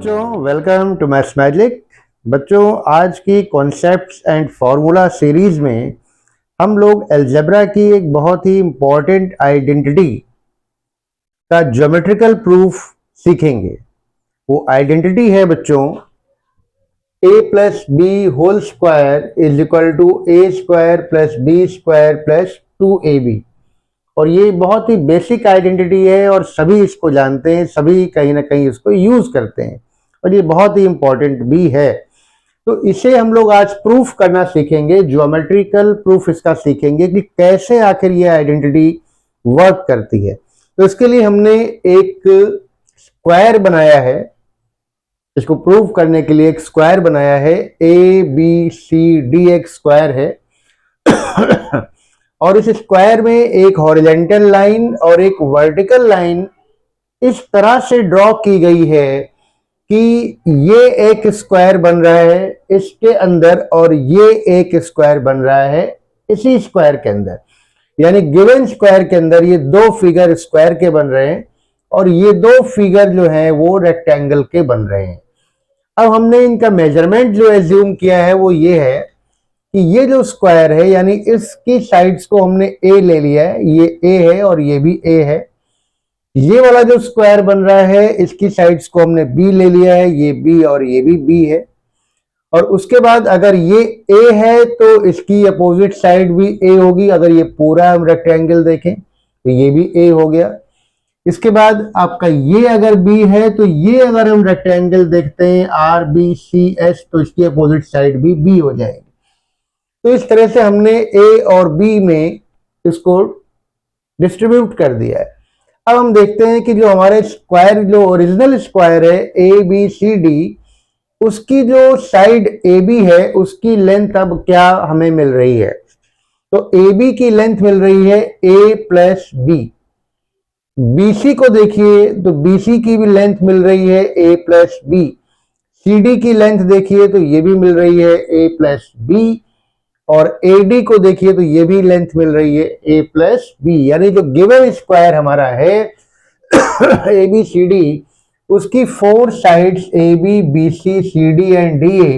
बच्चों, welcome to maths magic. बच्चों, आज की कॉन्सेप्ट्स एंड फार्मूला सीरीज में हम लोग अलजेब्रा की एक बहुत ही इंपॉर्टेंट आइडेंटिटी का ज्योमेट्रिकल प्रूफ सीखेंगे। वो आइडेंटिटी है बच्चों, a plus B whole square is equal to A square plus B square plus 2ab। और ये बहुत ही बेसिक आइडेंटिटी है और सभी इसको जानते हैं, सभी कहीं ना कहीं इसको यूज करते हैं और ये बहुत ही इंपॉर्टेंट भी है। तो इसे हम लोग आज प्रूफ करना सीखेंगे, ज्योमेट्रिकल प्रूफ इसका सीखेंगे कि कैसे आखिर ये आइडेंटिटी वर्क करती है। तो इसके लिए हमने एक स्क्वायर बनाया है, इसको प्रूव करने के लिए एक स्क्वायर बनाया है, ए बी सी डी एक स्क्वायर है। और इस स्क्वायर में एक हॉरिजॉन्टल लाइन और एक वर्टिकल लाइन इस तरह से ड्रॉ की गई है कि ये एक स्क्वायर बन रहा है इसके अंदर और ये एक स्क्वायर बन रहा है इसी स्क्वायर के अंदर। यानी गिवन स्क्वायर के अंदर ये दो फिगर स्क्वायर के बन रहे हैं और ये दो फिगर जो हैं वो रेक्टेंगल के बन रहे हैं। अब हमने इनका मेजरमेंट जो एज्यूम किया है वो ये है कि ये जो स्क्वायर है यानी इसकी साइड्स को हमने ए ले लिया है, ये ए है और ये भी ए है। ये वाला जो स्क्वायर बन रहा है इसकी साइड्स को हमने बी ले लिया है, ये बी और ये भी बी है। और उसके बाद अगर ये ए है तो इसकी अपोजिट साइड भी ए होगी। अगर ये पूरा हम रेक्टेंगल देखें तो ये भी ए हो गया। इसके बाद आपका ये अगर बी है तो ये अगर हम रेक्टेंगल देखते हैं आर बी सी एस तो इसकी अपोजिट साइड भी बी हो जाएगी। तो इस तरह से हमने ए और बी में इसको डिस्ट्रीब्यूट कर दिया है। अब हम देखते हैं कि जो हमारे स्क्वायर, जो ओरिजिनल स्क्वायर है ए बी सी डी, उसकी जो साइड ए बी है उसकी लेंथ अब क्या हमें मिल रही है। तो ए बी की लेंथ मिल रही है ए प्लस बी। बीसी को देखिए तो बीसी की भी लेंथ मिल रही है ए प्लस बी। सी डी की लेंथ देखिए तो ये भी मिल रही है ए प्लस बी। और AD को देखिए तो ये भी लेंथ मिल रही है ए प्लस बी। यानी जो गिवन स्क्वायर हमारा है ABCD, उसकी four sides AB BC CD and DA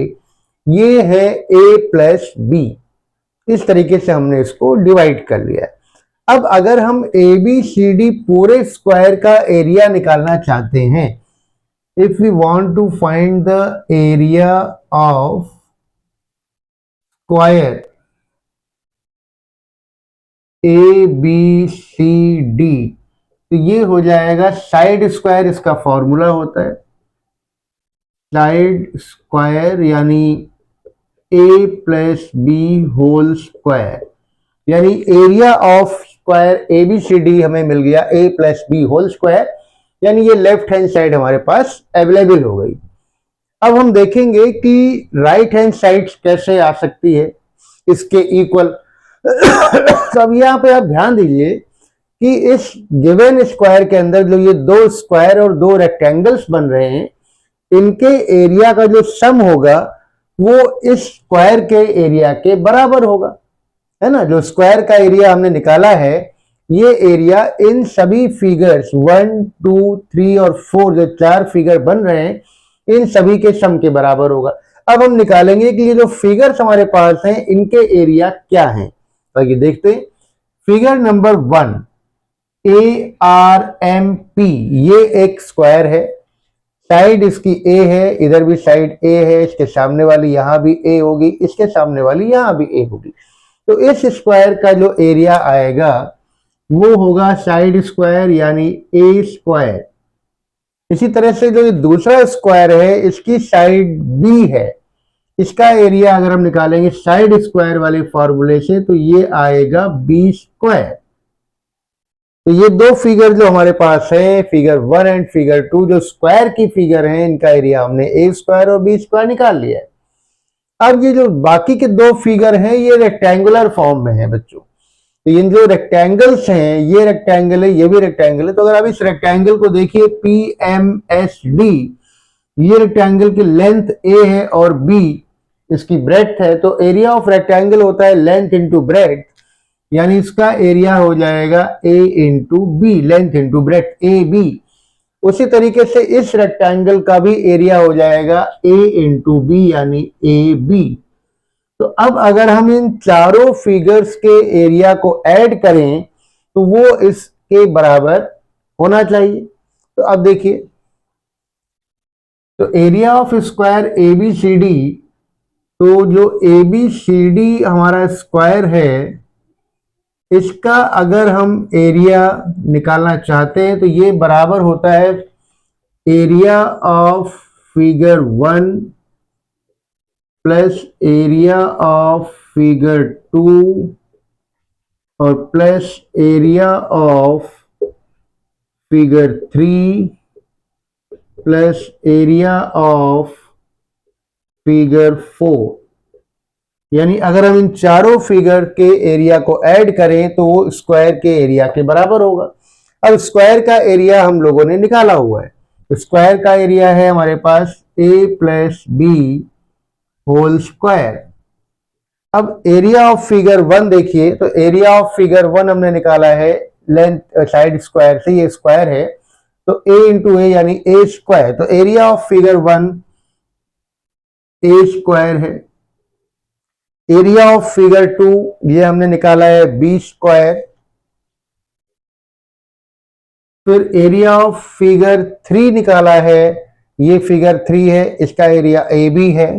ये है A प्लस बी। इस तरीके से हमने इसको डिवाइड कर लिया। अब अगर हम ABCD पूरे स्क्वायर का एरिया निकालना चाहते हैं, if we want to find the area of square A B C D, तो ये हो जाएगा साइड स्क्वायर, इसका फॉर्मूला होता है साइड स्क्वायर यानी A plus B whole square. यानी area of square A B C D हमें मिल गया A plus B whole square. यानी ये लेफ्ट हैंड साइड हमारे पास अवेलेबल हो गई। अब हम देखेंगे कि राइट हैंड साइड कैसे आ सकती है इसके इक्वल। तो अब यहाँ पे आप ध्यान दीजिए कि इस गिवन स्क्वायर के अंदर जो ये दो स्क्वायर और दो रेक्टेंगल्स बन रहे हैं, इनके एरिया का जो सम होगा वो इस स्क्वायर के एरिया के बराबर होगा, है ना। जो स्क्वायर का एरिया हमने निकाला है ये एरिया इन सभी फिगर्स 1 2 3 और 4 जो चार फिगर बन रहे हैं इन सभी के सम के बराबर होगा। अब हम निकालेंगे कि ये जो फिगर्स हमारे पास हैं इनके एरिया क्या हैं। तो ये देखते हैं, फिगर नंबर 1 ARMP, ये एक स्क्वायर है, साइड इसकी A है, इधर भी साइड A है, इसके सामने वाली यहां भी A होगी, इसके सामने वाली यहां भी A होगी। तो इस स्क्वायर का जो एरिया आएगा वो होगा साइड स्क्वायर यानी A स्क्वायर। इसी तरह से जो दूसरा स्क्वायर है इसकी साइड B है, इसका एरिया अगर हम निकालेंगे साइड स्क्वायर वाले फॉर्मूले से तो ये आएगा बी स्क्वायर। तो ये दो फिगर जो हमारे पास है, फिगर 1 एंड फिगर 2, जो स्क्वायर की फिगर है इनका एरिया हमने ए स्क्वायर और बी स्क्वायर निकाल लिया है। अब ये जो बाकी के दो फिगर हैं ये रेक्टेंगुलर फॉर्म में है बच्चों। तो ये जो रेक्टेंगल्स हैं, ये रेक्टेंगल है, ये भी रेक्टेंगल है। तो अगर आप इस रेक्टेंगल को देखिए PMSD, ये रेक्टेंगल की लेंथ A है और B इसकी ब्रेड्थ है। तो एरिया ऑफ रेक्टेंगल होता है लेंथ इंटू ब्रेड्थ, यानी इसका एरिया हो जाएगा A into B, length into breadth AB। उसी तरीके से इस रेक्टेंगल का भी एरिया हो जाएगा A इंटू बी यानी ए बी। तो अब अगर हम इन चारों फिगर्स के एरिया को ऐड करें तो वो इसके बराबर होना चाहिए। तो अब देखिए, तो area of square A B C D, तो जो ए बी सी डी हमारा स्क्वायर है, इसका अगर हम एरिया निकालना चाहते हैं तो ये बराबर होता है area of figure 1 plus area of figure 2 और plus area of figure 3 plus area of figure 4। यानी अगर हम इन चारों फिगर के एरिया को ऐड करें तो वो स्क्वायर के एरिया के बराबर होगा। अब स्क्वायर का एरिया हम लोगों ने निकाला हुआ है, तो स्क्वायर का एरिया है हमारे पास a plus B whole square. अब एरिया ऑफ फिगर 1 देखिए, तो एरिया ऑफ फिगर 1 हमने निकाला है लेंथ साइड स्क्वायर से, ये स्क्वायर है तो a इंटू ए यानी ए स्क्वायर। तो area of figure 1 A square है। एरिया ऑफ फिगर 2 ये हमने निकाला है बी स्क्वायर। फिर एरिया ऑफ फिगर 3 निकाला है, ये फिगर 3 है, इसका एरिया ए बी है।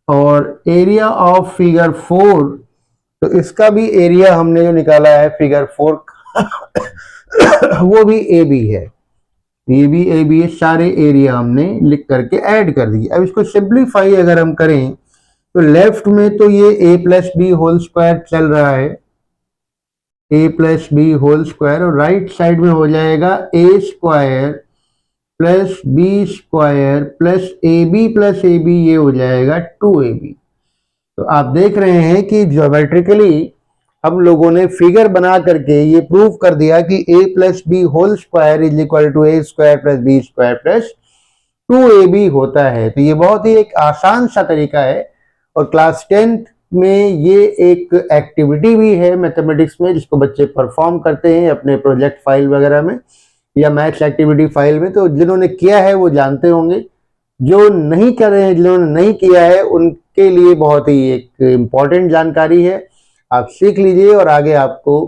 और एरिया ऑफ फिगर 4, तो इसका भी एरिया हमने जो निकाला है फिगर 4 वो भी ए बी है, ये भी ए बी है। सारे एरिया हमने लिख करके ऐड कर दिए। अब इसको सिंप्लीफाई अगर हम करें तो लेफ्ट में तो ये a plus B whole square चल रहा है, a plus B whole square, और राइट साइड में हो जाएगा a square plus B square plus A B, ये हो जाएगा 2ab। तो आप देख रहे हैं कि ज्योमेट्रिकली हम लोगों ने फिगर बना करके ये प्रूव कर दिया कि a plus B whole square is equal to A square plus B square plus 2ab होता है। तो ये बहुत ही एक आसान सा तरीका है, और क्लास 10th में ये एक एक्टिविटी भी है मैथमेटिक्स में जिसको बच्चे परफॉर्म करते हैं अपने प्रोजेक्ट फाइल वगैरह में या मैथ्स एक्टिविटी फाइल में। तो जिन्होंने किया है वो जानते होंगे, जो नहीं कर रहे हैं, जिन्होंने नहीं किया है उनके लिए बहुत ही एक इम्पॉर्टेंट जानकारी है। आप सीख लीजिए और आगे आपको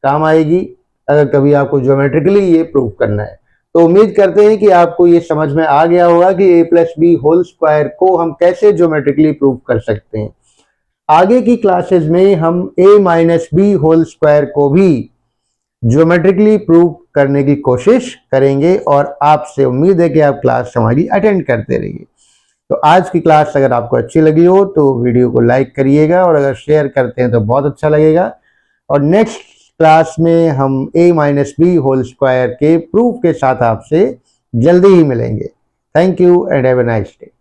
काम आएगी अगर कभी आपको ज्योमेट्रिकली ये प्रूव करना है। तो उम्मीद करते हैं कि आपको ये समझ में आ गया होगा कि a plus B whole square को हम कैसे ज्योमेट्रिकली प्रूव कर सकते हैं। आगे की क्लासेस में हम a minus B whole square को भी ज्योमेट्रिकली प्रूव करने की कोशिश करेंगे, और आपसे उम्मीद है कि आप क्लास हमारी अटेंड करते रहिए। तो आज की क्लास अगर आपको अच्छी लगी हो तो वीडियो को लाइक करिएगा, और अगर शेयर करते हैं तो बहुत अच्छा लगेगा। और नेक्स्ट क्लास में हम a minus B whole square के प्रूफ के साथ आपसे जल्दी ही मिलेंगे। Thank you and have a nice day.